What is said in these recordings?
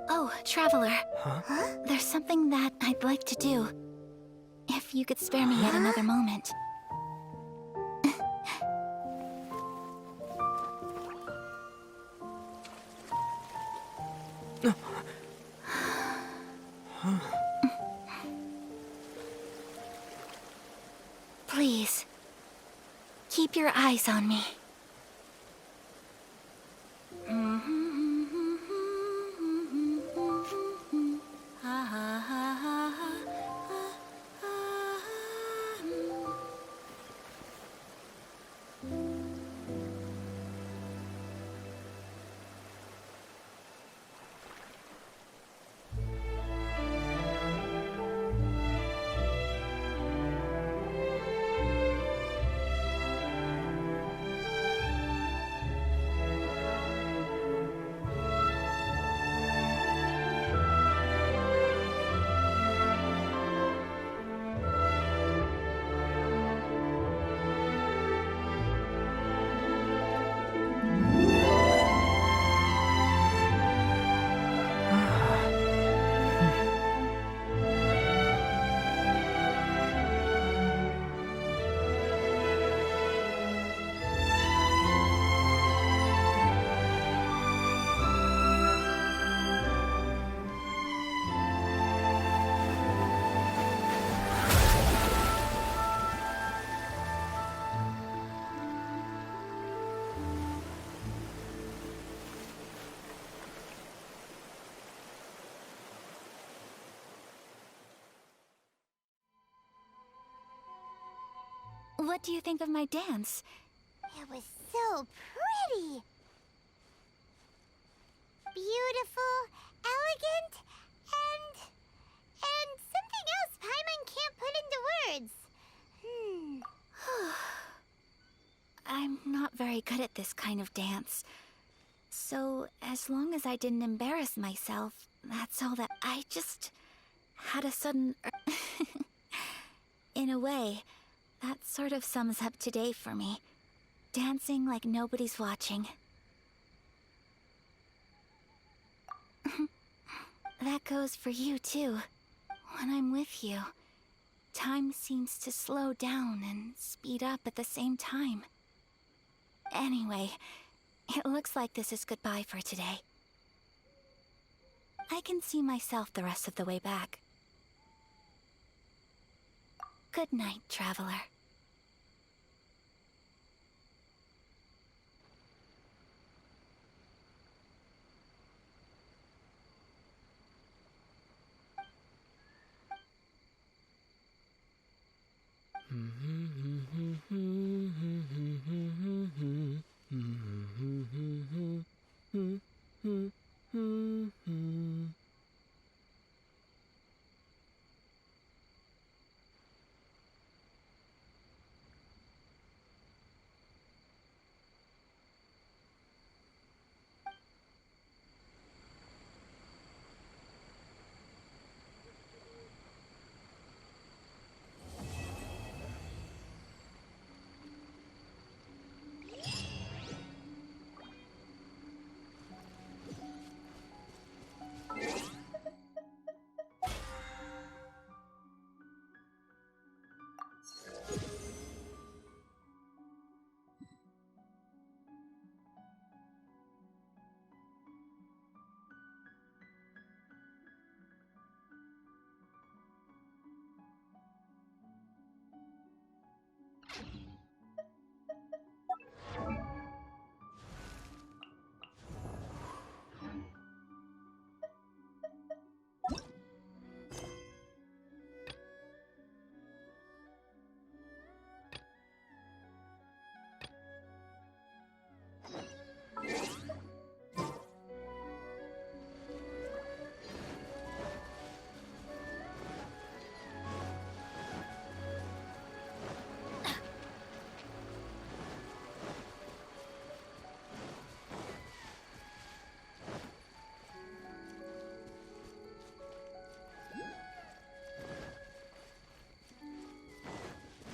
Oh, Traveler. Huh? There's something that I'd like to do. If you could spare me yet another moment. Please, keep your eyes on me. What do you think of my dance? It was so pretty. Beautiful, elegant, and something else Paimon can't put into words. I'm not very good at this kind of dance. So, as long as I didn't embarrass myself, that's all that I just had a sudden... In a way, that sort of sums up today for me. Dancing like nobody's watching. That goes for you, too. When I'm with you, time seems to slow down and speed up at the same time. Anyway, it looks like this is goodbye for today. I can see myself the rest of the way back. Good night, Traveler.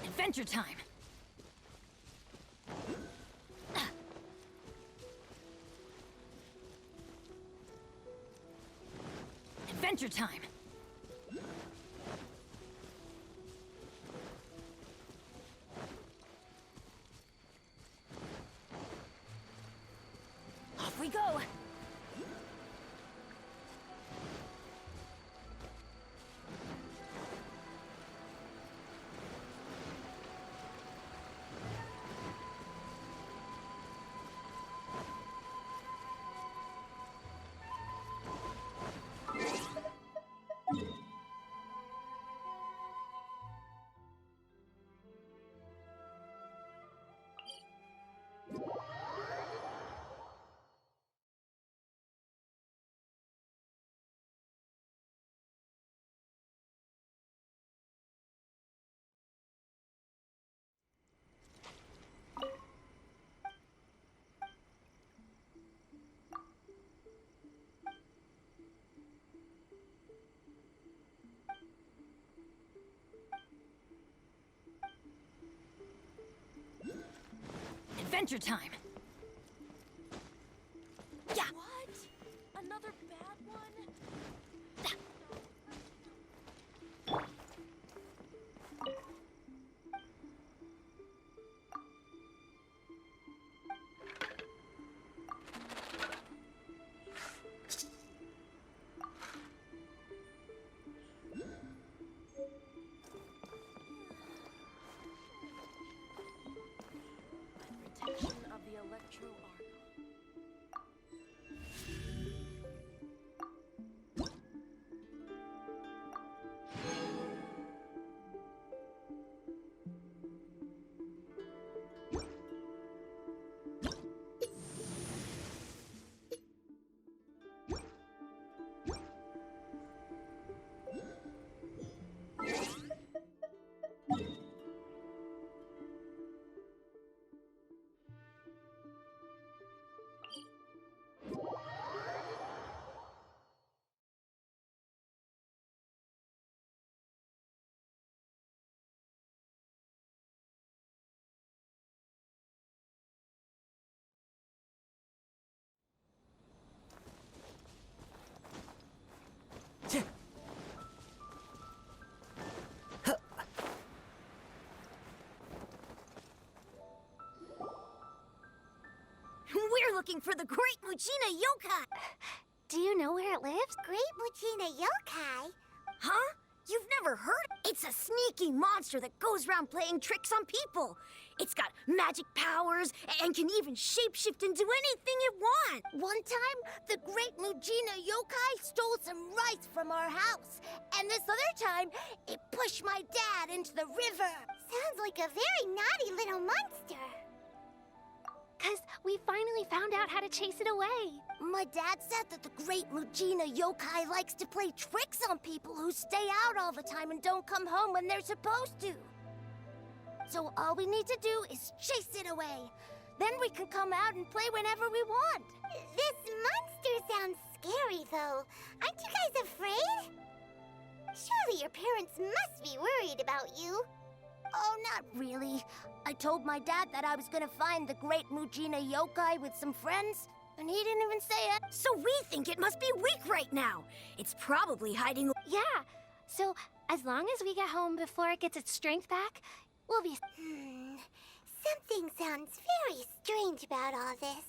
Adventure time! Adventure time! Off we go! Adventure time! Yeah! What? Another bad one? Protection of the electro arc. We're looking for the Great Muchina Yokai! Do you know where it lives? Great Muchina Yokai? Huh? You've never heard? It's a sneaky monster that goes around playing tricks on people. It's got magic powers and can even shapeshift into anything it wants. One time, the Great Mujina Yokai stole some rice from our house. And this other time, it pushed my dad into the river. Sounds like a very naughty little monster. 'Cause we finally found out how to chase it away. My dad said that the Great Mujina Yokai likes to play tricks on people who stay out all the time and don't come home when they're supposed to. So all we need to do is chase it away. Then we can come out and play whenever we want. This monster sounds scary, though. Aren't you guys afraid? Surely your parents must be worried about you. Oh, not really. I told my dad that I was gonna find the Great Mujina Yokai with some friends, and he didn't even say it. So we think it must be weak right now. It's probably hiding. Yeah, so as long as we get home before it gets its strength back, we'll be... Something sounds very strange about all this,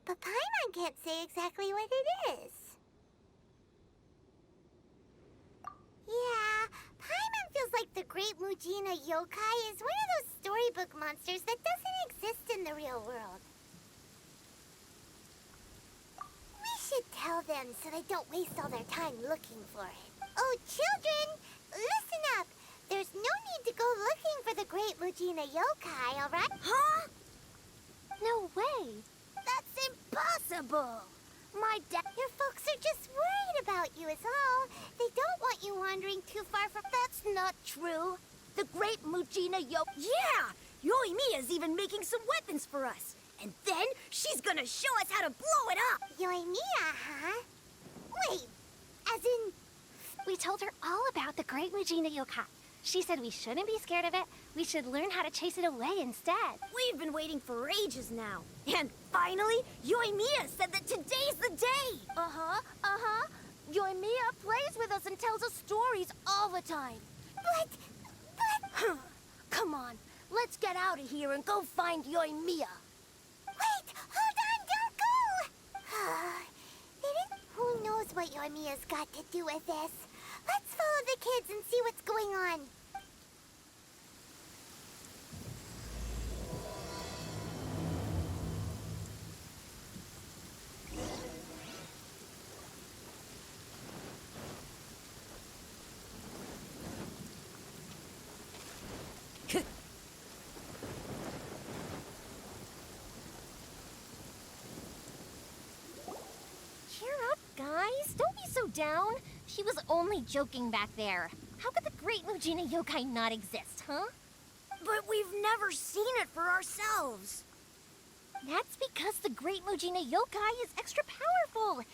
but Paimon can't say exactly what it is. Yeah, Paimon feels like the Great Mujina Yokai is one of those storybook monsters that doesn't exist in the real world. We should tell them so they don't waste all their time looking for it. Oh, children, listen up. There's no need to go looking for the Great Mujina Yokai, all right? Huh? No way! That's impossible! My dad... Your folks are just worried about you is all. They don't want you wandering too far from... That's not true. The Great Mujina Yeah! Yoimiya's even making some weapons for us. And then she's gonna show us how to blow it up! Yoimiya, huh? Wait, as in... We told her all about the Great Mujina Yokai. She said we shouldn't be scared of it. We should learn how to chase it away instead. We've been waiting for ages now. And finally, Yoimiya said that today's the day! Yoimiya plays with us and tells us stories all the time. But... Come on, let's get out of here and go find Yoimiya. Wait! Hold on! Don't go! Who knows what Yoimiya's got to do with this? Let's follow the kids and see what's going on. Cheer up, guys. Don't be so down. She was only joking back there. How could the Great Mujina Yokai not exist, huh? But we've never seen it for ourselves. That's because the Great Mujina Yokai is extra powerful.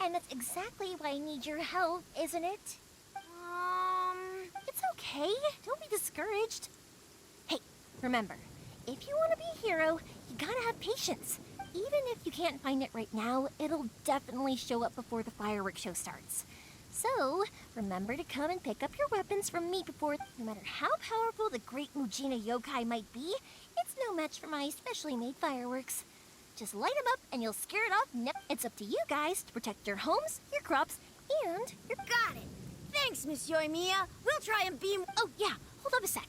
And that's exactly why I need your help, isn't it? It's okay. Don't be discouraged. Hey, remember, if you want to be a hero, you gotta have patience. Even if you can't find it right now, it'll definitely show up before the fireworks show starts. So, remember to come and pick up your weapons from me before... No matter how powerful the Great Mujina Yokai might be, it's no match for my specially made fireworks. Just light them up and you'll scare it off. It's up to you guys to protect your homes, your crops, and your... Got it. Thanks, Miss Yoimiya. We'll try and beam... Oh, yeah, hold on a sec.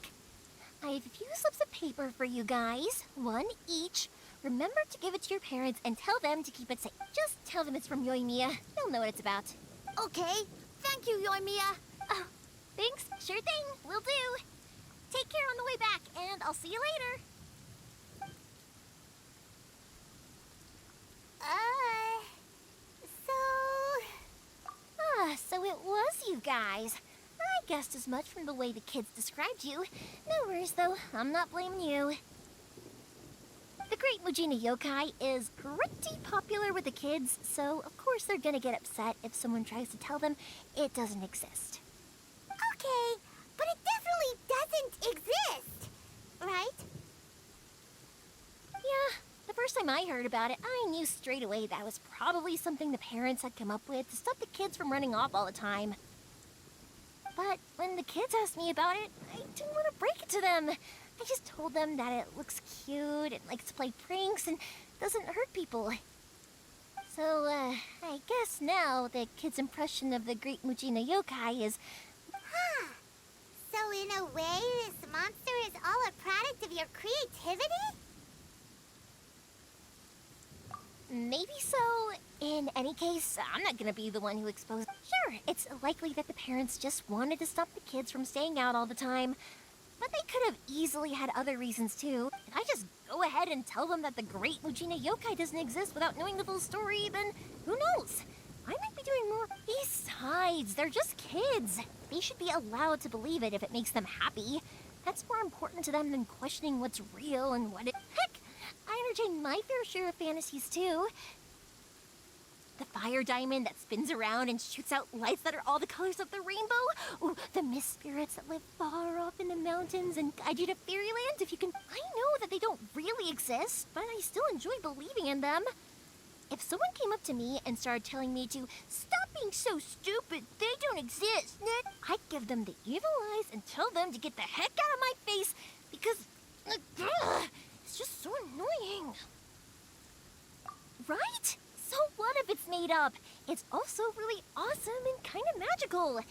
I have a few slips of paper for you guys, one each. Remember to give it to your parents and tell them to keep it safe. Just tell them it's from Yoimiya. They'll know what it's about. Okay. Thank you, Yoimiya. Oh, thanks. Sure thing. Will do. Take care on the way back, and I'll see you later. So it was you guys. I guessed as much from the way the kids described you. No worries, though. I'm not blaming you. The Great Mujina Yokai is pretty popular with the kids, so of course they're gonna get upset if someone tries to tell them it doesn't exist. Okay, but it definitely doesn't exist, right? Yeah, the first time I heard about it, I knew straight away that was probably something the parents had come up with to stop the kids from running off all the time. But when the kids asked me about it, I didn't want to break it to them. I just told them that it looks cute and likes to play pranks and doesn't hurt people. So, I guess now the kids' impression of the Great Mujina Yokai is... Huh. So in a way, this monster is all a product of your creativity? Maybe so. In any case, I'm not gonna be the one who exposed... Sure, it's likely that the parents just wanted to stop the kids from staying out all the time. But they could have easily had other reasons too. If I just go ahead and tell them that the Great Mujina Yokai doesn't exist without knowing the full story, then who knows? I might be doing more. Besides, they're just kids. They should be allowed to believe it if it makes them happy. That's more important to them than questioning what's real and what it... Heck, I entertain my fair share of fantasies too. The fire diamond that spins around and shoots out lights that are all the colors of the rainbow. Ooh, the mist spirits that live far off in the mountains and guide you to fairyland if you can... I know that they don't really exist, but I still enjoy believing in them. If someone came up to me and started telling me to stop being so stupid, they don't exist, I'd give them the evil eyes and tell them to get the heck out of my face because... it's just so annoying. Right? So what if it's made up? It's also really awesome and kind of magical.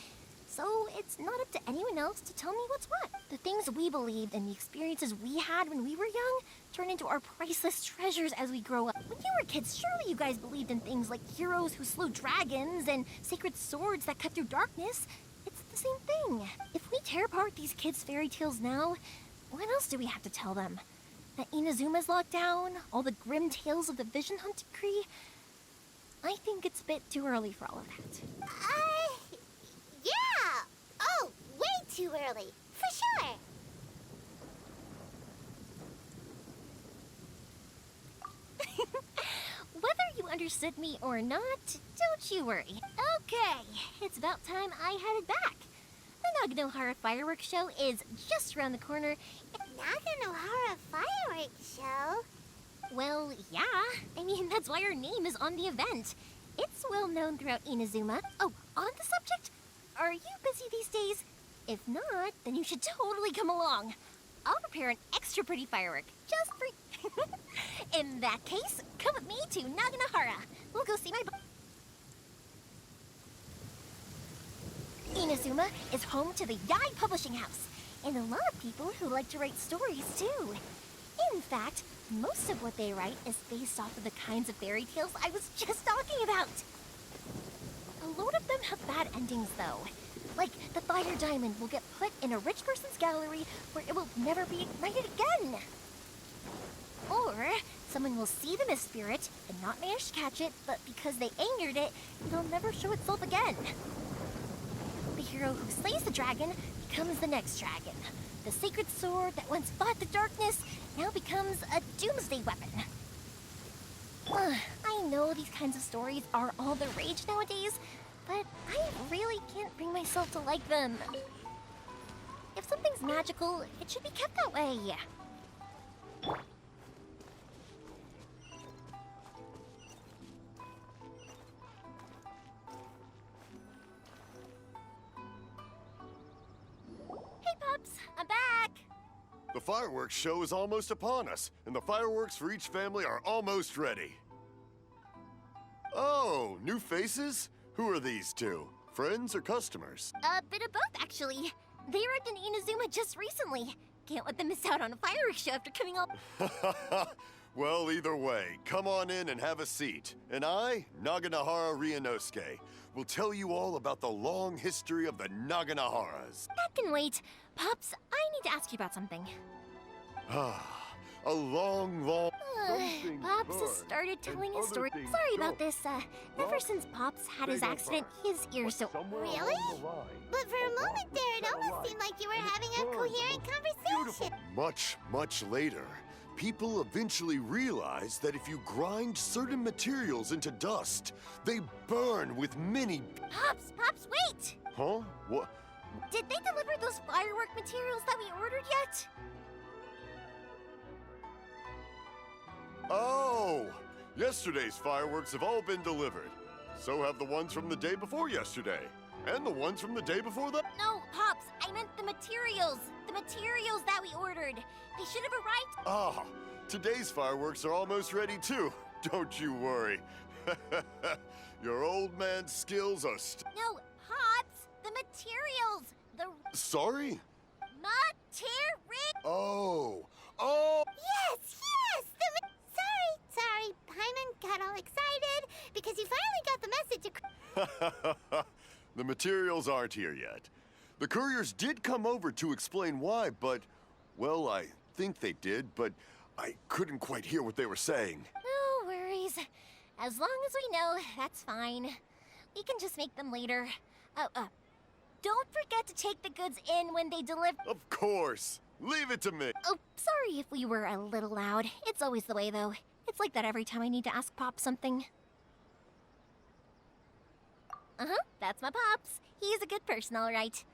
So it's not up to anyone else to tell me what's what. The things we believed and the experiences we had when we were young turn into our priceless treasures as we grow up. When you were kids, surely you guys believed in things like heroes who slew dragons and sacred swords that cut through darkness. It's the same thing. If we tear apart these kids' fairy tales now, what else do we have to tell them? That Inazuma's locked down? All the grim tales of the Vision Hunt decree? I think it's a bit too early for all of that. Yeah! Oh, way too early. For sure. Whether you understood me or not, don't you worry. Okay, it's about time I headed back. The Naganohara fireworks show is just around the corner. Naganohara fireworks show? Well, yeah. I mean, that's why our name is on the event. It's well known throughout Inazuma. Oh, on the subject, are you busy these days? If not, then you should totally come along. I'll prepare an extra pretty firework, just for... In that case, come with me to Naganohara. We'll go see my... Inazuma is home to the Yai Publishing House, and a lot of people who like to write stories, too. In fact, most of what they write is based off of the kinds of fairy tales I was just talking about. A lot of them have bad endings, though. Like, the fire diamond will get put in a rich person's gallery where it will never be ignited again. Or, someone will see the mist spirit and not manage to catch it, but because they angered it, it'll never show itself again. The hero who slays the dragon becomes the next dragon. The sacred sword that once fought the darkness now becomes a doomsday weapon. I know these kinds of stories are all the rage nowadays, but I really can't bring myself to like them. If something's magical, it should be kept that way. Hey, Pops, I'm back. The fireworks show is almost upon us, and the fireworks for each family are almost ready. Oh, new faces? Who are these two? Friends or customers? A bit of both, actually. They arrived in Inazuma just recently. Can't let them miss out on a fireworks show after coming all... Well, either way, come on in and have a seat. And I, Naganohara Ryunosuke, will tell you all about the long history of the Naganoharas. That can wait. Pops, I need to ask you about something. A long... Pops has started telling his story. Sorry about this. Ever since Pops had his accident, his ears don't... Really? But for a moment there, it almost seemed like you were having a coherent conversation. Much later, people eventually realized that if you grind certain materials into dust, they burn with many... Pops, wait! Huh? What? Did they deliver those firework materials that we ordered yet? Oh! Yesterday's fireworks have all been delivered. So have the ones from the day before yesterday. And the ones from the day before that. No, Pops, I meant the materials. The materials that we ordered. They should have arrived. Ah, today's fireworks are almost ready too. Don't you worry. Your old man's skills are No, Pops, the materials. The... Sorry? Materials. Oh! Yes! Sorry, Paimon got all excited because he finally got the message. The materials aren't here yet. The couriers did come over to explain why, but, well, I think they did, but I couldn't quite hear what they were saying. No worries. As long as we know, that's fine. We can just make them later. Don't forget to take the goods in when they deliver. Of course. Leave it to me. Oh, sorry if we were a little loud. It's always the way, though. It's like that every time I need to ask Pop something. That's my Pops. He's a good person, all right.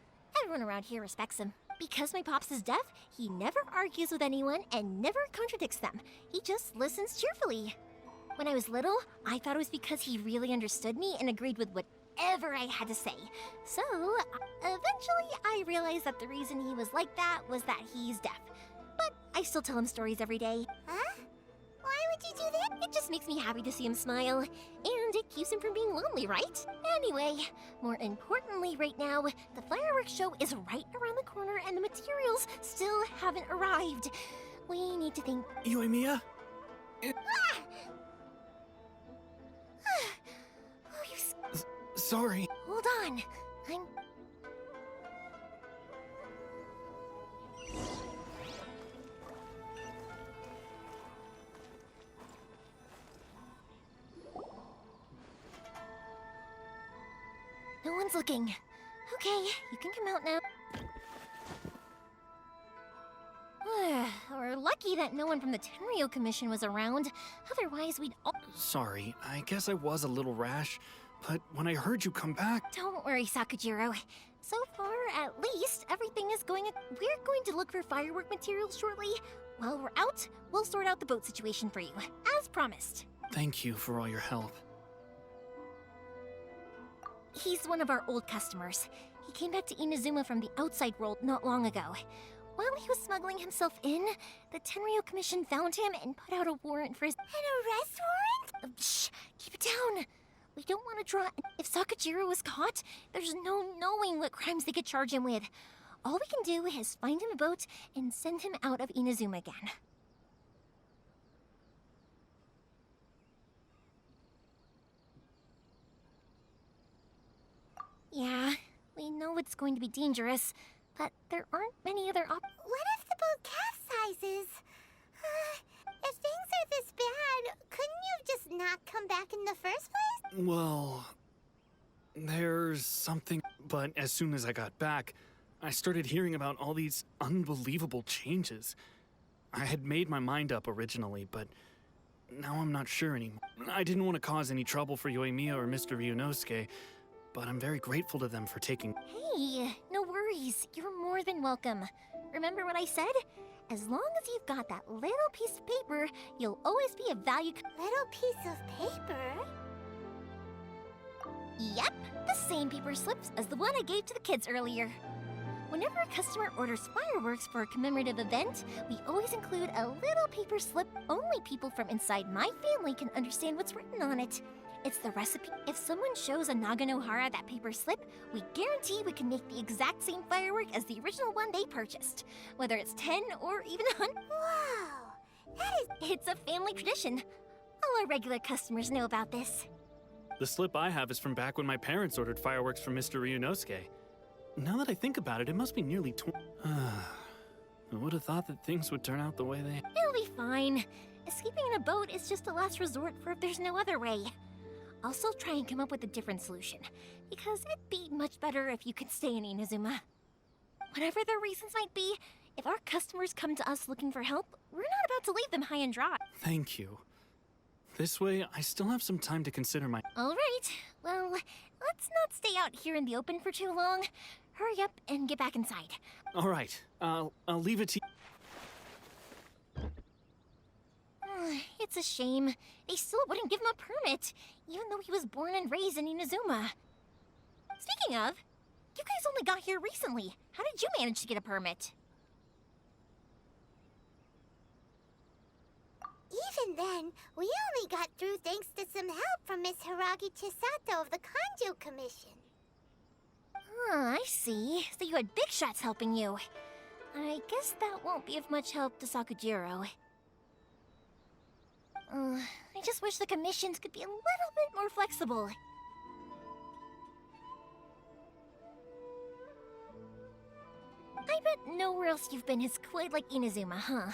Everyone around here respects him. Because my Pops is deaf, he never argues with anyone and never contradicts them. He just listens cheerfully. When I was little, I thought it was because he really understood me and agreed with whatever I had to say. So, eventually I realized that the reason he was like that was that he's deaf. But I still tell him stories every day. Huh? Why would you do that? It just makes me happy to see him smile, and it keeps him from being lonely, right? Anyway, more importantly right now, the fireworks show is right around the corner and the materials still haven't arrived. We need to think... Yoimiya? Sorry. Hold on. No one's looking. Okay, you can come out now. We're lucky that no one from the Tenryo Commission was around. Otherwise, we'd all... Sorry, I guess I was a little rash, but when I heard you come back... Don't worry, Sakujiro. So far, at least, everything is going... We're going to look for firework materials shortly. While we're out, we'll sort out the boat situation for you, as promised. Thank you for all your help. He's one of our old customers. He came back to Inazuma from the outside world not long ago. While he was smuggling himself in, the Tenryo Commission found him and put out a warrant for his— An arrest warrant? Shh! Keep it down! We don't want to draw— If Sakajiro is caught, there's no knowing what crimes they could charge him with. All we can do is find him a boat and send him out of Inazuma again. Yeah, we know it's going to be dangerous, but there aren't many other What if the boat capsizes? If things are this bad, couldn't you just not come back in the first place? Well, there's something. But as soon as I got back, I started hearing about all these unbelievable changes. I had made my mind up originally, but now I'm not sure anymore. I didn't want to cause any trouble for Yoimiya or Mr. Ryunosuke, but I'm very grateful to them for taking— Hey, no worries. You're more than welcome. Remember what I said? As long as you've got that little piece of paper, you'll always be a valued— Little piece of paper? Yep, the same paper slips as the one I gave to the kids earlier. Whenever a customer orders fireworks for a commemorative event, we always include a little paper slip. Only people from inside my family can understand what's written on it. It's the recipe. If someone shows a Naganohara that paper slip, we guarantee we can make the exact same firework as the original one they purchased. Whether it's 10 or even 100. Wow, that is— It's a family tradition. All our regular customers know about this. The slip I have is from back when my parents ordered fireworks from Mr. Ryunosuke. Now that I think about it, it must be nearly 20. I would have thought that things would turn out the way they— It'll be fine. Escaping in a boat is just a last resort for if there's no other way. I'll still try and come up with a different solution, because it'd be much better if you could stay in Inazuma. Whatever their reasons might be, if our customers come to us looking for help, we're not about to leave them high and dry. Thank you. This way, I still have some time to consider my— All right, well, let's not stay out here in the open for too long. Hurry up and get back inside. All right, I'll leave it to you. It's a shame. They still wouldn't give him a permit, even though he was born and raised in Inazuma. Speaking of, you guys only got here recently. How did you manage to get a permit? Even then, we only got through thanks to some help from Miss Hiragi Chisato of the Kanjo Commission. I see. So you had big shots helping you. I guess that won't be of much help to Sakujiro. I just wish the commissions could be a little bit more flexible. I bet nowhere else you've been is quite like Inazuma, huh?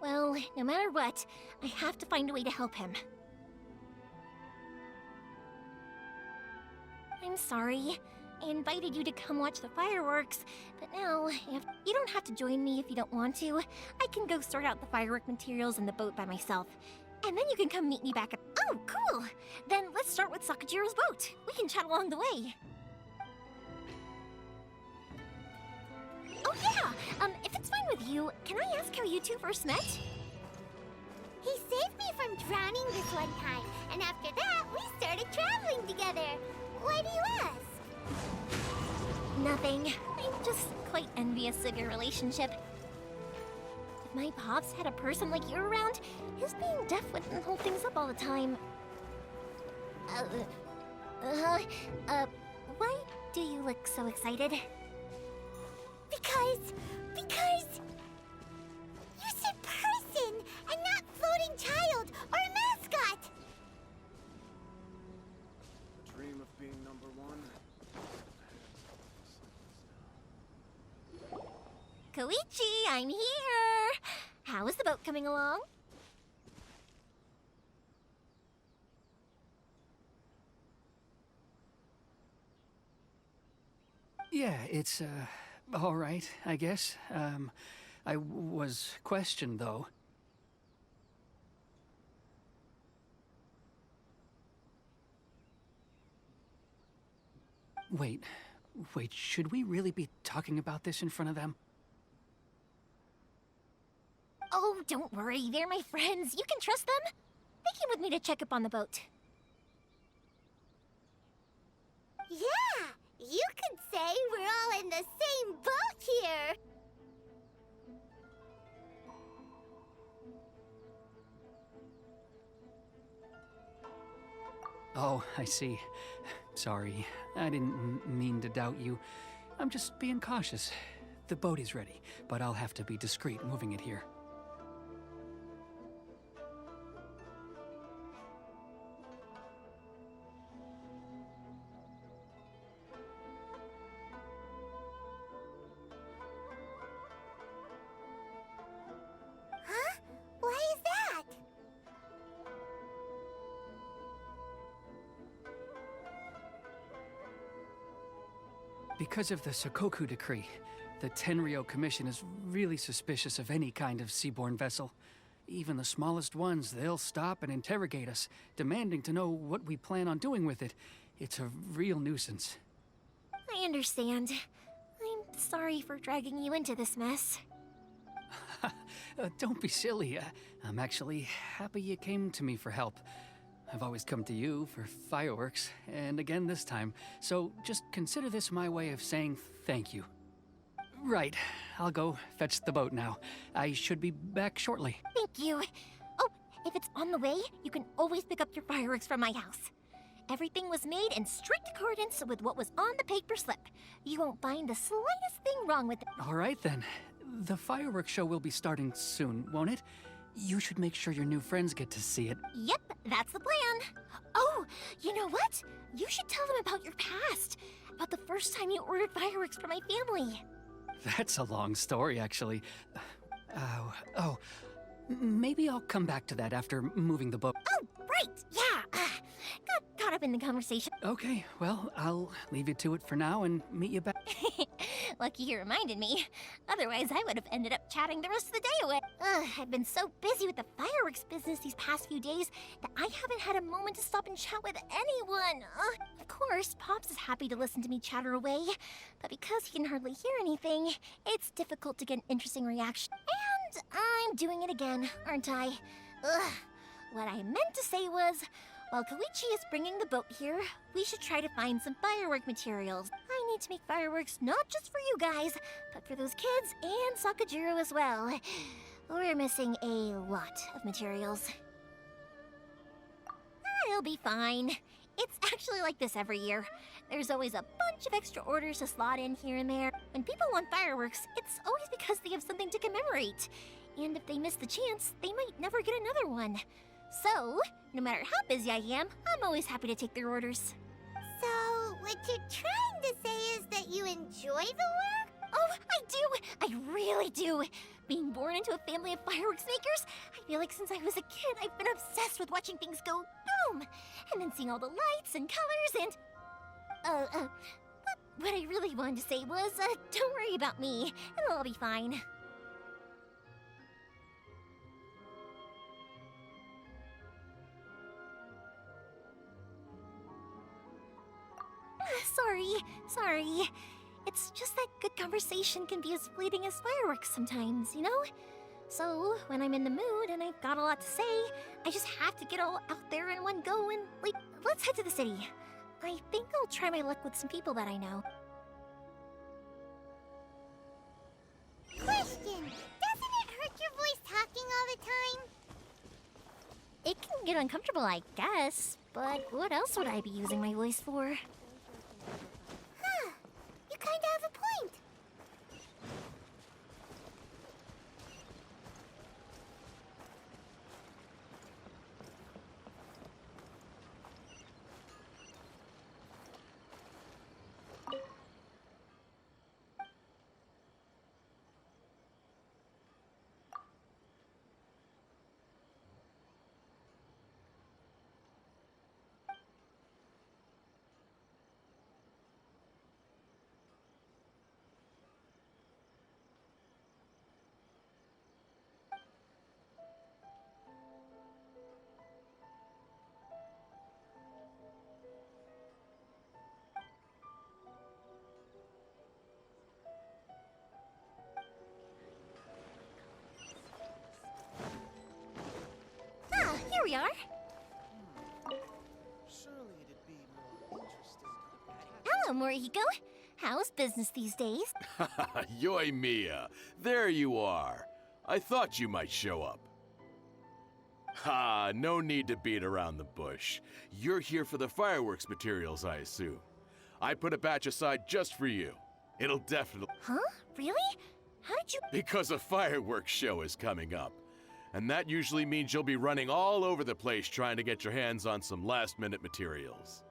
Well, no matter what, I have to find a way to help him. I'm sorry. I invited you to come watch the fireworks, but now you don't have to join me if you don't want to. I can go sort out the firework materials in the boat by myself. And then you can come meet me back at— Oh, cool! Then let's start with Sakujiro's boat. We can chat along the way. Oh yeah! If it's fine with you, can I ask how you two first met? He saved me from drowning this one time, and after that, we started traveling together. Why do you ask? Nothing. I'm just quite envious of your relationship. If my pops had a person like you around, his being deaf wouldn't hold things up all the time. Why do you look so excited? Because you said person and not floating child or a mascot. Dream of being number one. Koichi, I'm here! How is the boat coming along? Yeah, it's, all right, I guess. I was questioned, though. Wait, should we really be talking about this in front of them? Oh, don't worry. They're my friends. You can trust them. They came with me to check up on the boat. Yeah, you could say we're all in the same boat here. Oh, I see. Sorry, I didn't mean to doubt you. I'm just being cautious. The boat is ready, but I'll have to be discreet moving it here. Huh? Why is that? Because of the Sokoku Decree, the Tenryo Commission is really suspicious of any kind of seaborne vessel. Even the smallest ones, they'll stop and interrogate us, demanding to know what we plan on doing with it. It's a real nuisance. I understand. I'm sorry for dragging you into this mess. Don't be silly. I'm actually happy you came to me for help. I've always come to you for fireworks, and again this time, so just consider this my way of saying thank you. Right, I'll go fetch the boat now. I should be back shortly. Thank you. Oh, if it's on the way, you can always pick up your fireworks from my house. Everything was made in strict accordance with what was on the paper slip. You won't find the slightest thing wrong with it. All right then. The fireworks show will be starting soon, won't it? You should make sure your new friends get to see it. Yep, that's the plan. Oh, you know what? You should tell them about your past. About the first time you ordered fireworks for my family. That's a long story, actually. Maybe I'll come back to that after moving the boat. Oh, right, yeah. Got caught up in the conversation. Okay, well, I'll leave you to it for now and meet you back. Lucky you reminded me. Otherwise, I would have ended up chatting the rest of the day away. I've been so busy with the fireworks business these past few days that I haven't had a moment to stop and chat with anyone. Of course, Pops is happy to listen to me chatter away, but because he can hardly hear anything, it's difficult to get an interesting reaction. And I'm doing it again, aren't I? What I meant to say was, while Koichi is bringing the boat here, we should try to find some firework materials. I need to make fireworks not just for you guys, but for those kids and Sakajiro as well. We're missing a lot of materials. It'll be fine. It's actually like this every year. There's always a bunch of extra orders to slot in here and there. When people want fireworks, it's always because they have something to commemorate. And if they miss the chance, they might never get another one. So, no matter how busy I am, I'm always happy to take their orders. So, what you're trying to say is that you enjoy the work? Oh, I do! I really do! Being born into a family of fireworks makers, I feel like since I was a kid, I've been obsessed with watching things go boom! And then seeing all the lights and colors and... What I really wanted to say was, don't worry about me. It'll all be fine. Sorry. It's just that good conversation can be as fleeting as fireworks sometimes, you know? So, when I'm in the mood and I've got a lot to say, I just have to get all out there in one go and, let's head to the city. I think I'll try my luck with some people that I know. Question! Doesn't it hurt your voice talking all the time? It can get uncomfortable, I guess, but what else would I be using my voice for? Huh. You kinda have a point. we are. Surely it'd be more interesting. Hello, Morihiko. How's business these days? Yoimiya, there you are. I thought you might show up. Ha, no need to beat around the bush. You're here for the fireworks materials, I assume. I put a batch aside just for you. It'll definitely... Huh? Really? How did you... Because a fireworks show is coming up. And that usually means you'll be running all over the place trying to get your hands on some last-minute materials.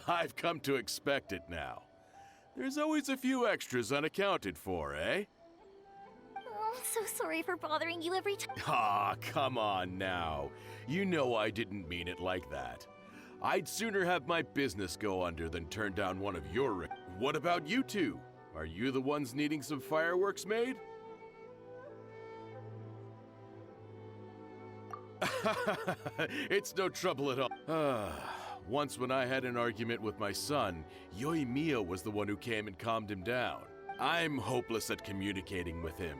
I've come to expect it now. There's always a few extras unaccounted for, eh? Oh, I'm so sorry for bothering you every time. Ah, come on now. You know I didn't mean it like that. I'd sooner have my business go under than turn down one of your... What about you two? Are you the ones needing some fireworks made? It's no trouble at all. Once when I had an argument with my son, Yoimiya was the one who came and calmed him down. I'm hopeless at communicating with him.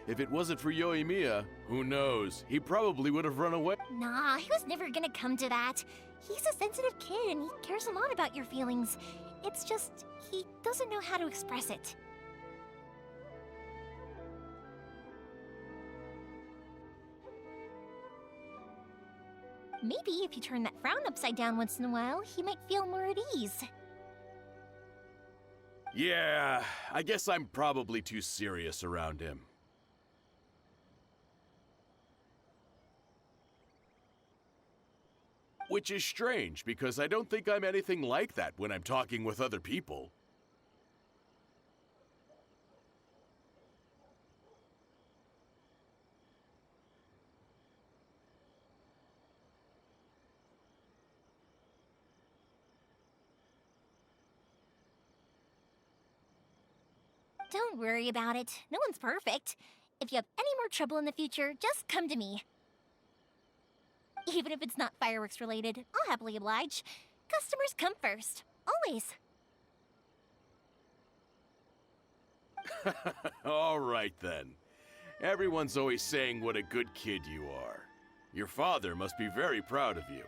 If it wasn't for Yoimiya, who knows, he probably would have run away. Nah, he was never gonna come to that. He's a sensitive kid and he cares a lot about your feelings. It's just, he doesn't know how to express it. Maybe if you turn that frown upside down once in a while, he might feel more at ease. Yeah, I guess I'm probably too serious around him. Which is strange, because I don't think I'm anything like that when I'm talking with other people. Don't worry about it. No one's perfect. If you have any more trouble in the future, just come to me. Even if it's not fireworks related, I'll happily oblige. Customers come first. Always. All right then. Everyone's always saying what a good kid you are. Your father must be very proud of you.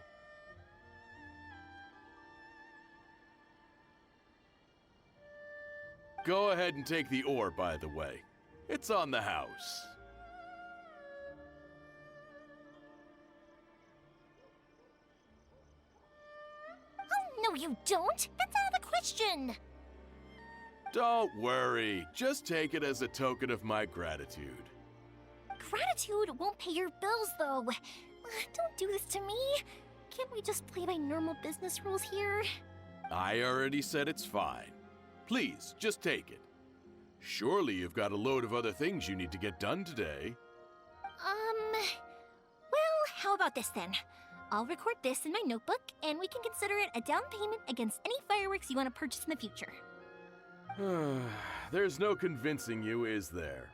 Go ahead and take the ore, by the way. It's on the house. Oh, no you don't! That's out of the question! Don't worry. Just take it as a token of my gratitude. Gratitude won't pay your bills, though. Don't do this to me. Can't we just play by normal business rules here? I already said it's fine. Please, just take it. Surely you've got a load of other things you need to get done today. Well, how about this then? I'll record this in my notebook, and we can consider it a down payment against any fireworks you want to purchase in the future. There's no convincing you, is there?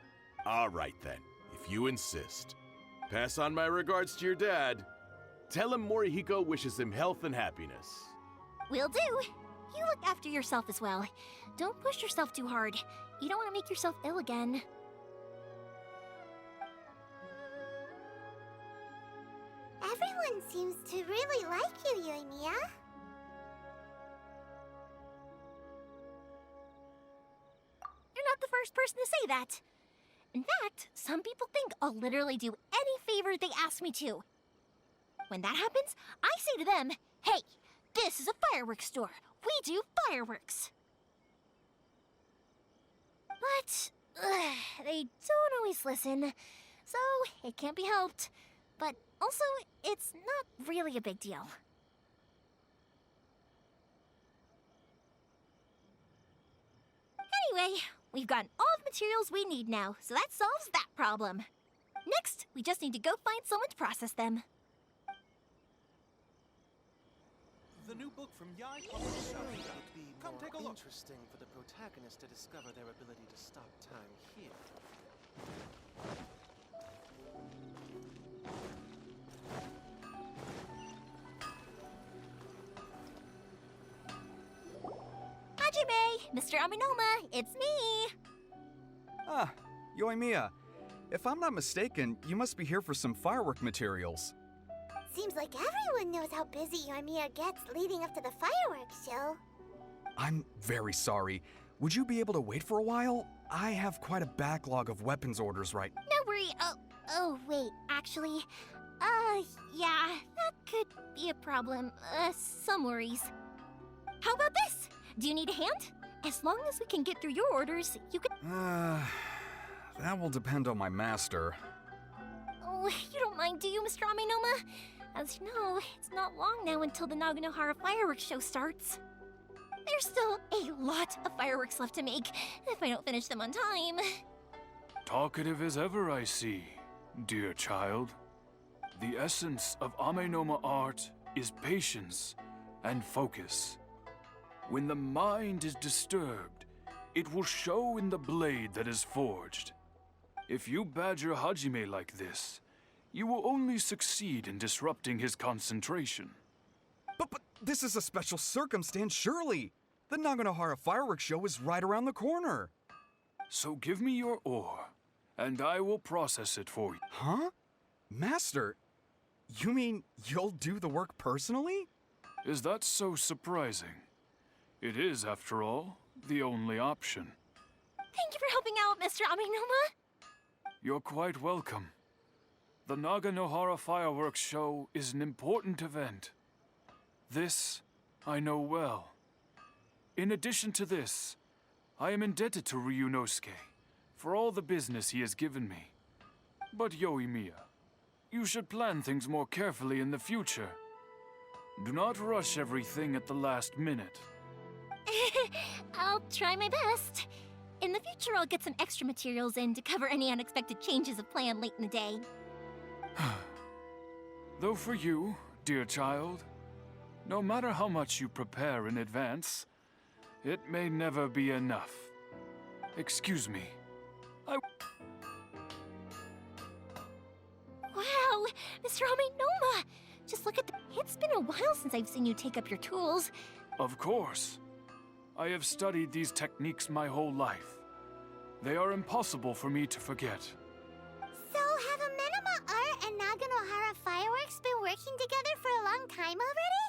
All right then, if you insist. Pass on my regards to your dad. Tell him Morihiko wishes him health and happiness. Will do. You look after yourself as well. Don't push yourself too hard. You don't want to make yourself ill again. Everyone seems to really like you, Yoimiya. You're not the first person to say that. In fact, some people think I'll literally do any favor they ask me to. When that happens, I say to them, hey, this is a fireworks store. We do fireworks. But they don't always listen, so it can't be helped. But also, it's not really a big deal. Anyway, we've gotten all the materials we need now, so that solves that problem. Next, we just need to go find someone to process them. The new book from Yai Publishing would be Come take a look. Interesting for the protagonist to discover their ability to stop time here. Hajime, Mr. Aminoma, it's me! Ah, Yoimiya. If I'm not mistaken, you must be here for some firework materials. Seems like everyone knows how busy Yoimiya gets leading up to the fireworks show. I'm very sorry. Would you be able to wait for a while? I have quite a backlog of weapons orders right. No worry. Oh, wait, actually, yeah, that could be a problem. Some worries. How about this? Do you need a hand? As long as we can get through your orders, you can. That will depend on my master. Oh, you don't mind, do you, Mr. Amenoma? As you know, it's not long now until the Naganohara fireworks show starts. There's still a lot of fireworks left to make, if I don't finish them on time. Talkative as ever, I see, dear child. The essence of Amenoma art is patience and focus. When the mind is disturbed, it will show in the blade that is forged. If you badger Hajime like this, you will only succeed in disrupting his concentration. But this is a special circumstance, surely. The Naganohara fireworks show is right around the corner. So give me your ore, and I will process it for you. Huh? Master, you mean you'll do the work personally? Is that so surprising? It is, after all, the only option. Thank you for helping out, Mr. Amenoma. You're quite welcome. The Naganohara fireworks show is an important event. This I know well. In addition to this, I am indebted to Ryunosuke for all the business he has given me. But Yoimiya, you should plan things more carefully in the future. Do not rush everything at the last minute. I'll try my best. In the future, I'll get some extra materials in to cover any unexpected changes of plan late in the day. Though for you, dear child, no matter how much you prepare in advance, it may never be enough. Excuse me. Wow, Mr. Amenoma! Just look at the... It's been a while since I've seen you take up your tools. Of course. I have studied these techniques my whole life. They are impossible for me to forget. So, have Amenoma Art and Naganohara Fireworks been working together for a long time already?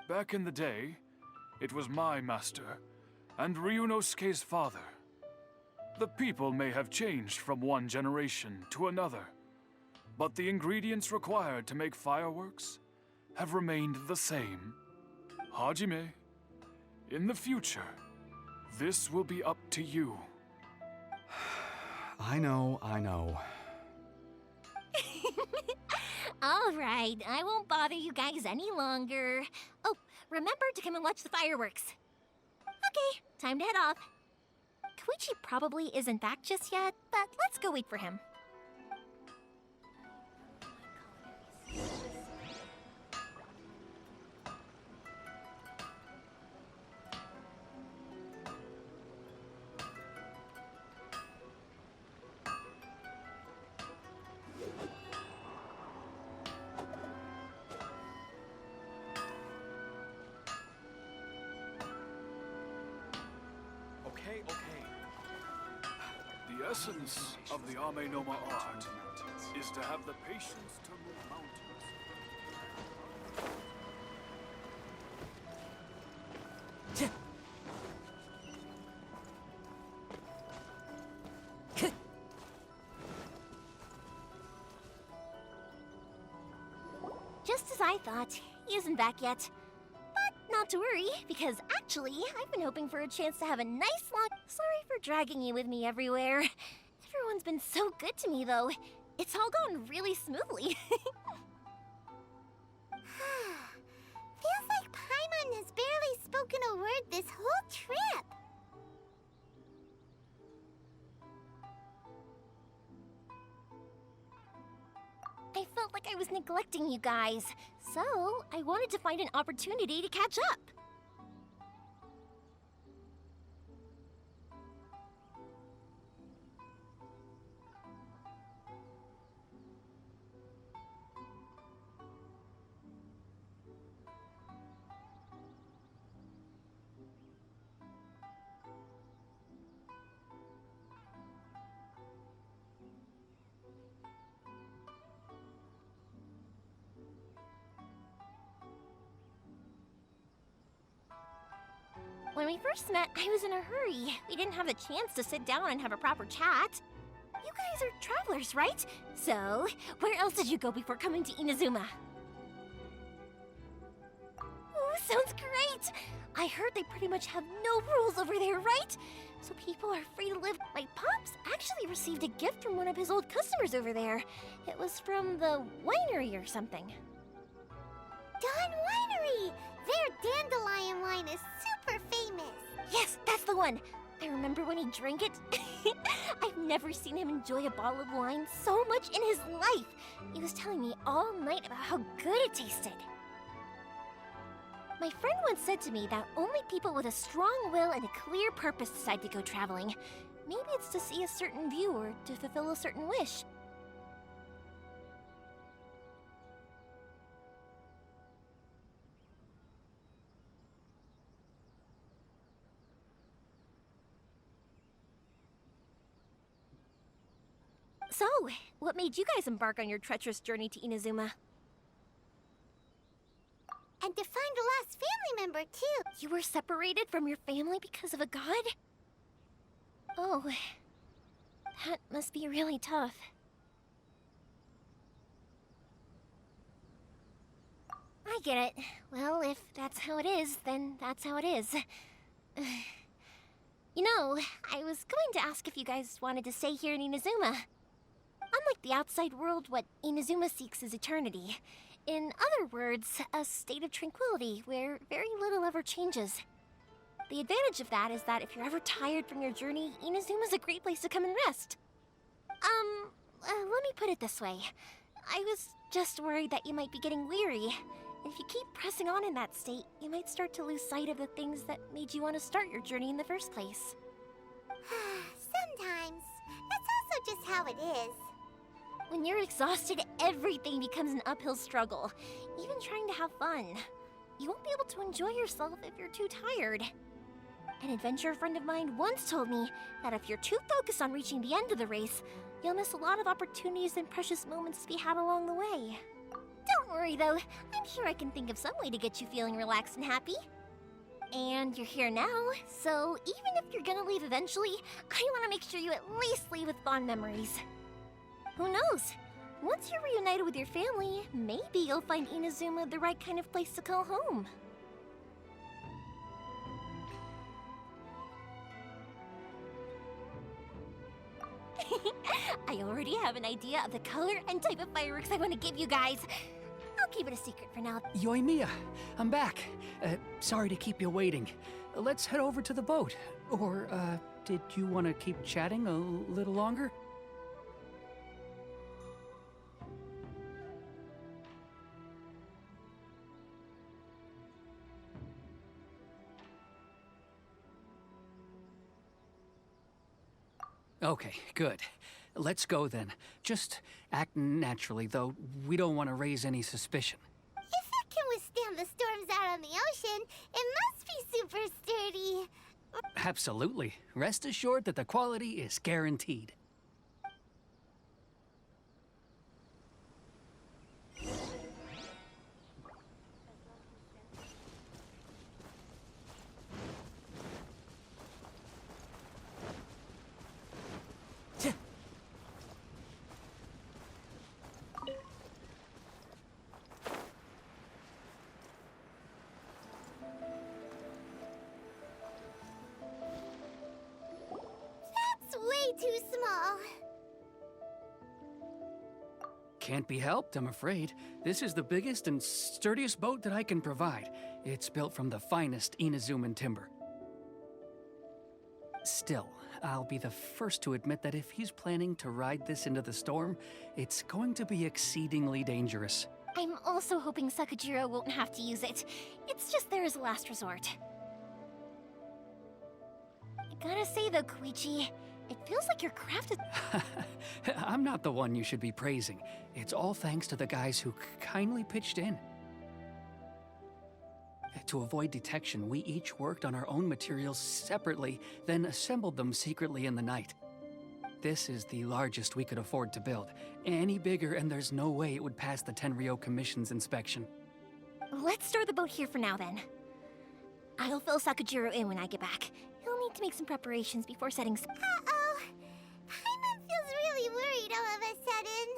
Back in the day, it was my master, and Ryunosuke's father. The people may have changed from one generation to another, but the ingredients required to make fireworks have remained the same. Hajime, in the future, this will be up to you. I know. All right, I won't bother you guys any longer. Oh, remember to come and watch the fireworks. Okay, time to head off. Koichi probably isn't back just yet, but let's go wait for him. Okay. The essence of the Amenoma art is to have the patience to move mountains. Just as I thought, he isn't back yet. But not to worry, because actually, I've been hoping for a chance to have a nice long... Sorry for dragging you with me everywhere. Everyone's been so good to me, though. It's all gone really smoothly. Feels like Paimon has barely spoken a word this whole trip. I felt like I was neglecting you guys, so I wanted to find an opportunity to catch up. When we first met, I was in a hurry. We didn't have a chance to sit down and have a proper chat. You guys are travelers, right? So, where else did you go before coming to Inazuma? Oh, sounds great! I heard they pretty much have no rules over there, right? So people are free to live. My pops actually received a gift from one of his old customers over there. It was from the winery or something. Dawn Winery! Their dandelion wine is super famous. Yes, that's the one! I remember when he drank it. I've never seen him enjoy a bottle of wine so much in his life. He was telling me all night about how good it tasted. My friend once said to me that only people with a strong will and a clear purpose decide to go traveling. Maybe it's to see a certain view or to fulfill a certain wish. So, what made you guys embark on your treacherous journey to Inazuma? And to find a lost family member, too. You were separated from your family because of a god? Oh, that must be really tough. I get it. Well, if that's how it is, then that's how it is. You know, I was going to ask if you guys wanted to stay here in Inazuma. Unlike the outside world, what Inazuma seeks is eternity. In other words, a state of tranquility where very little ever changes. The advantage of that is that if you're ever tired from your journey, Inazuma's a great place to come and rest. Let me put it this way. I was just worried that you might be getting weary. And if you keep pressing on in that state, you might start to lose sight of the things that made you want to start your journey in the first place. Sometimes. That's also just how it is. When you're exhausted, everything becomes an uphill struggle, even trying to have fun. You won't be able to enjoy yourself if you're too tired. An adventurer friend of mine once told me that if you're too focused on reaching the end of the race, you'll miss a lot of opportunities and precious moments to be had along the way. Don't worry though, I'm sure I can think of some way to get you feeling relaxed and happy. And you're here now, so even if you're gonna leave eventually, I want to make sure you at least leave with fond memories. Who knows? Once you're reunited with your family, maybe you'll find Inazuma the right kind of place to call home. I already have an idea of the color and type of fireworks I want to give you guys. I'll keep it a secret for now. Yoimiya, I'm back. Sorry to keep you waiting. Let's head over to the boat. Or, did you want to keep chatting a little longer? Okay, good. Let's go then. Just act naturally, though we don't want to raise any suspicion. If it can withstand the storms out on the ocean, it must be super sturdy. Absolutely. Rest assured that the quality is guaranteed. That's way too small. Can't be helped, I'm afraid. This is the biggest and sturdiest boat that I can provide. It's built from the finest Inazuman timber. Still, I'll be the first to admit that if he's planning to ride this into the storm, it's going to be exceedingly dangerous. I'm also hoping Sakajiro won't have to use it. It's just there as a last resort. I gotta say though, Koichi, it feels like your craft is... I'm not the one you should be praising. It's all thanks to the guys who kindly pitched in. To avoid detection, we each worked on our own materials separately, then assembled them secretly in the night. This is the largest we could afford to build. Any bigger and there's no way it would pass the Tenryo Commission's inspection. Let's store the boat here for now then. I'll fill Sakujiro in when I get back. He'll need to make some preparations before setting Uh-oh. Paimon feels really worried all of a sudden.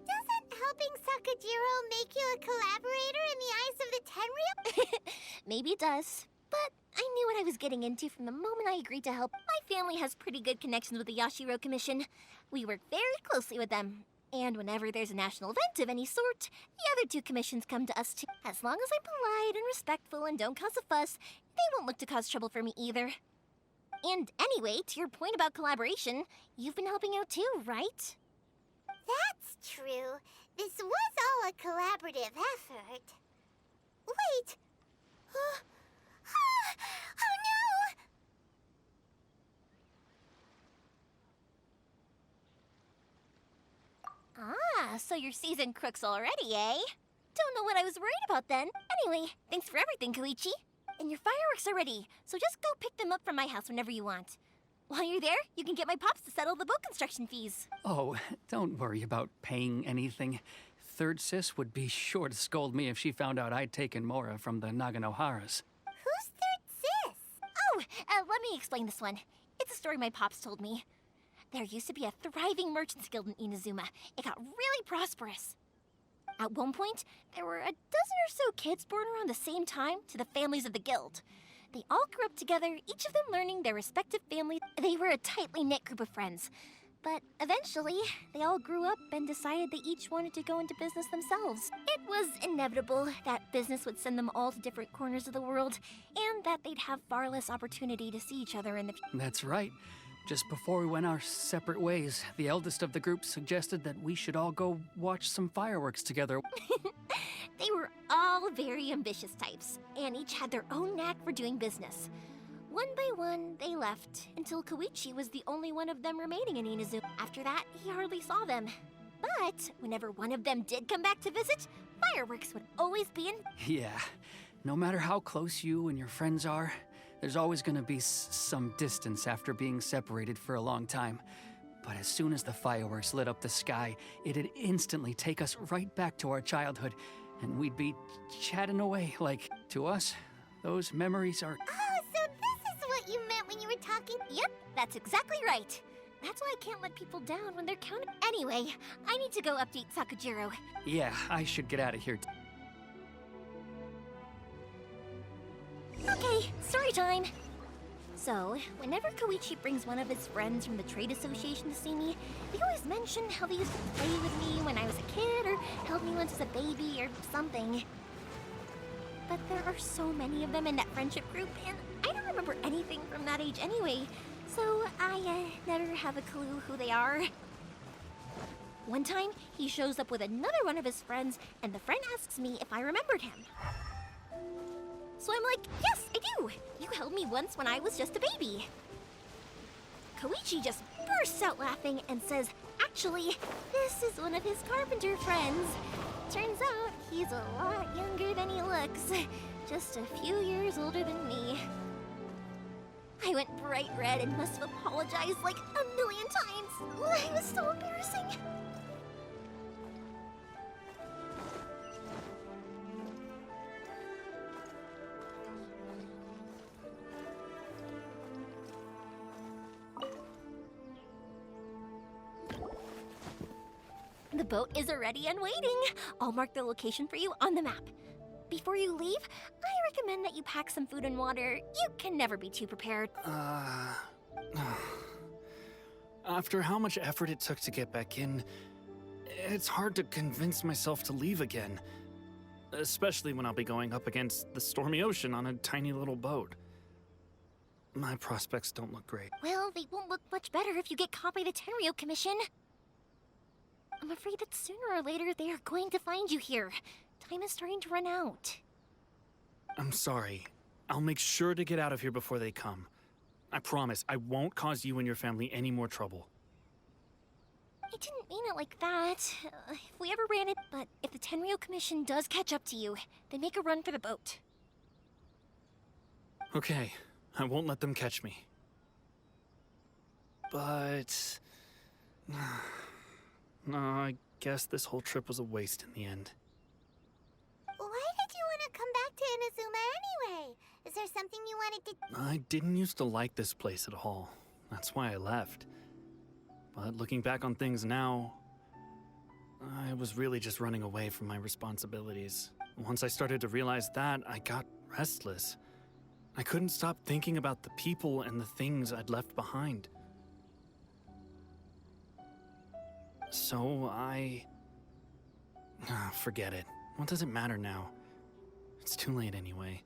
Doesn't helping Sakujiro make you a collaborator in the eyes of the Tenryou? Maybe it does. But I knew what I was getting into from the moment I agreed to help. My family has pretty good connections with the Yashiro Commission. We work very closely with them. And whenever there's a national event of any sort, the other two commissions come to us too. As long as I'm polite and respectful and don't cause a fuss, they won't look to cause trouble for me either. And anyway, to your point about collaboration, you've been helping out too, right? That's true. This was all a collaborative effort. Wait! Oh no! Ah, so you're seasoned crooks already, eh? Don't know what I was worried about then. Anyway, thanks for everything, Koichi. And your fireworks are ready, so just go pick them up from my house whenever you want. While you're there, you can get my pops to settle the boat construction fees. Oh, don't worry about paying anything. Third Sis would be sure to scold me if she found out I'd taken Mora from the Naganoharas. Who's Third Sis? Oh, let me explain this one. It's a story my pops told me. There used to be a thriving merchants guild in Inazuma. It got really prosperous. At one point, there were a dozen or so kids born around the same time to the families of the guild. They all grew up together, each of them learning their respective families. They were a tightly knit group of friends. But eventually, they all grew up and decided they each wanted to go into business themselves. It was inevitable that business would send them all to different corners of the world, and that they'd have far less opportunity to see each other in the future. That's right. Just before we went our separate ways, the eldest of the group suggested that we should all go watch some fireworks together. They were all very ambitious types, and each had their own knack for doing business. One by one, they left, until Koichi was the only one of them remaining in Inazuma. After that, he hardly saw them. But whenever one of them did come back to visit, fireworks would always be in... Yeah, no matter how close you and your friends are, there's always gonna be some distance after being separated for a long time. But as soon as the fireworks lit up the sky, it'd instantly take us right back to our childhood, and we'd be chatting away like, to us, those memories are... Oh, so this is what you meant when you were talking? Yep, that's exactly right. That's why I can't let people down when they're counting. Anyway, I need to go update Sakujiro. Yeah, I should get out of here. Okay, story time. So, whenever Koichi brings one of his friends from the trade association to see me, they always mention how they used to play with me when I was a kid, or held me once as a baby, or something. But there are so many of them in that friendship group, and I don't remember anything from that age anyway, so I never have a clue who they are. One time, he shows up with another one of his friends, and the friend asks me if I remembered him. So I'm like, yes, I do! You held me once when I was just a baby. Koichi just bursts out laughing and says, actually, this is one of his carpenter friends. Turns out, he's a lot younger than he looks. Just a few years older than me. I went bright red and must have apologized like a million times. It was so embarrassing. The boat is ready and waiting. I'll mark the location for you on the map. Before you leave, I recommend that you pack some food and water. You can never be too prepared. After how much effort it took to get back in, it's hard to convince myself to leave again. Especially when I'll be going up against the stormy ocean on a tiny little boat. My prospects don't look great. Well, they won't look much better if you get caught by the Tenryou Commission. I'm afraid that sooner or later they are going to find you here. Time is starting to run out. I'm sorry. I'll make sure to get out of here before they come. I promise, I won't cause you and your family any more trouble. I didn't mean it like that. If we ever ran it, but if the Tenryou Commission does catch up to you, then make a run for the boat. Okay, I won't let them catch me. But... no, I guess this whole trip was a waste in the end. Why did you want to come back to Inazuma Is there something you wanted to... I didn't used to like this place at all. That's why I left. But looking back on things now, I was really just running away from my responsibilities. Once I started to realize that, I got restless. I couldn't stop thinking about the people and the things I'd left behind. So forget it. What does it matter now? It's too late anyway.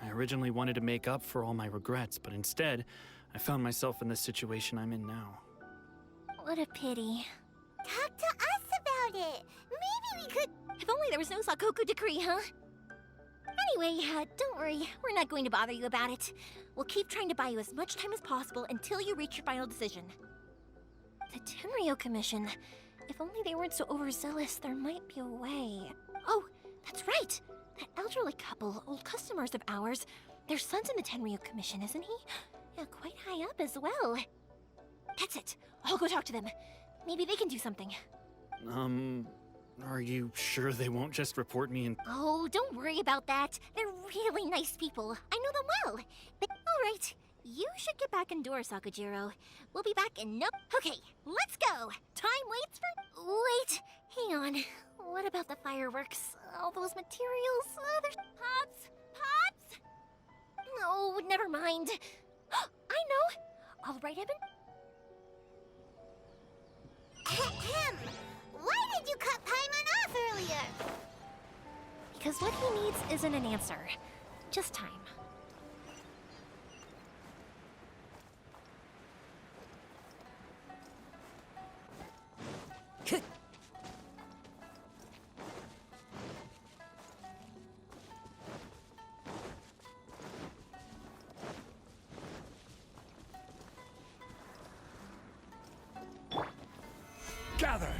I originally wanted to make up for all my regrets, but instead, I found myself in the situation I'm in now. What a pity. Talk to us about it. Maybe we could... If only there was no Sakoku decree, huh? Anyway, don't worry. We're not going to bother you about it. We'll keep trying to buy you as much time as possible until you reach your final decision. The Tenryo Commission. If only they weren't so overzealous, there might be a way. Oh, that's right! That elderly couple, old customers of ours, their son's in the Tenryo Commission, isn't he? Yeah, quite high up as well. That's it. I'll go talk to them. Maybe they can do something. Are you sure they won't just report me in? Oh, don't worry about that. They're really nice people. I know them well. All right. You should get back indoors, Sakujiro. We'll be back in no... Okay, let's go! Time waits for... Wait, hang on. What about the fireworks? All those materials? There's... Pops? Pops? No, never mind. I know! All right, Eben? Ahem. Why did you cut Paimon off earlier? Because what he needs isn't an answer. Just time. Gather!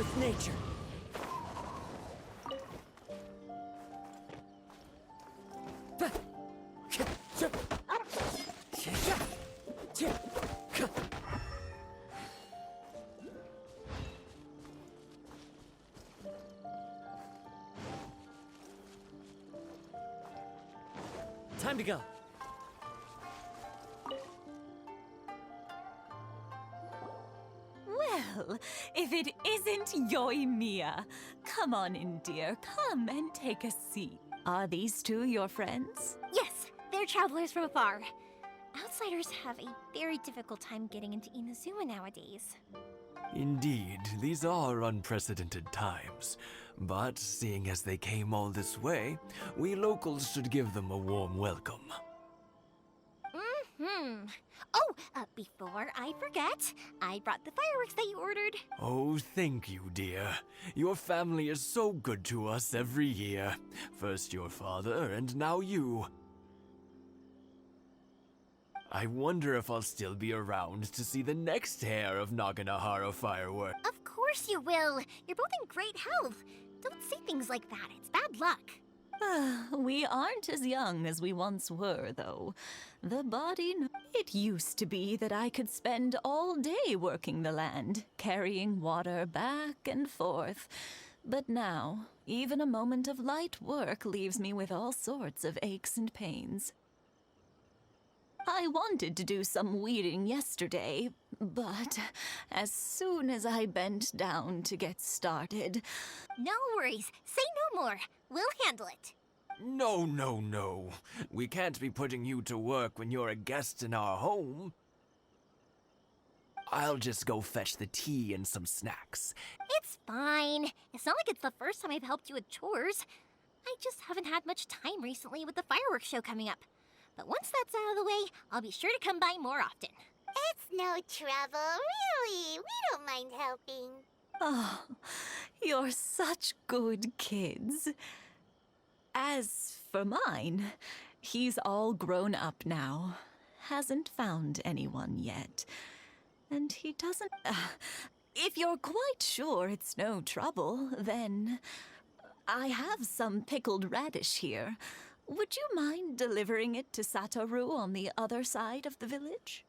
with nature. Time to go. Well, if it isn't Yoimiya. Come on in, dear. Come and take a seat. Are these two your friends? Yes, they're travelers from afar. Outsiders have a very difficult time getting into Inazuma nowadays. Indeed, these are unprecedented times. But seeing as they came all this way, we locals should give them a warm welcome. Oh, before I forget, I brought the fireworks that you ordered. Oh, thank you, dear. Your family is so good to us every year. First your father, and now you. I wonder if I'll still be around to see the next hair of Naganahara fireworks. Of course you will. You're both in great health. Don't say things like that. It's bad luck. We aren't as young as we once were, though. The body... It used to be that I could spend all day working the land, carrying water back and forth. But now, even a moment of light work leaves me with all sorts of aches and pains. I wanted to do some weeding yesterday, but as soon as I bent down to get started... No worries. Say no more. We'll handle it. No, no, no. We can't be putting you to work when you're a guest in our home. I'll just go fetch the tea and some snacks. It's fine. It's not like it's the first time I've helped you with chores. I just haven't had much time recently with the fireworks show coming up. But once that's out of the way, I'll be sure to come by more often. It's no trouble, really. We don't mind helping. Oh, you're such good kids. As for mine, he's all grown up now. Hasn't found anyone yet. And he doesn't... if you're quite sure it's no trouble, then... I have some pickled radish here. Would you mind delivering it to Satoru on the other side of the village?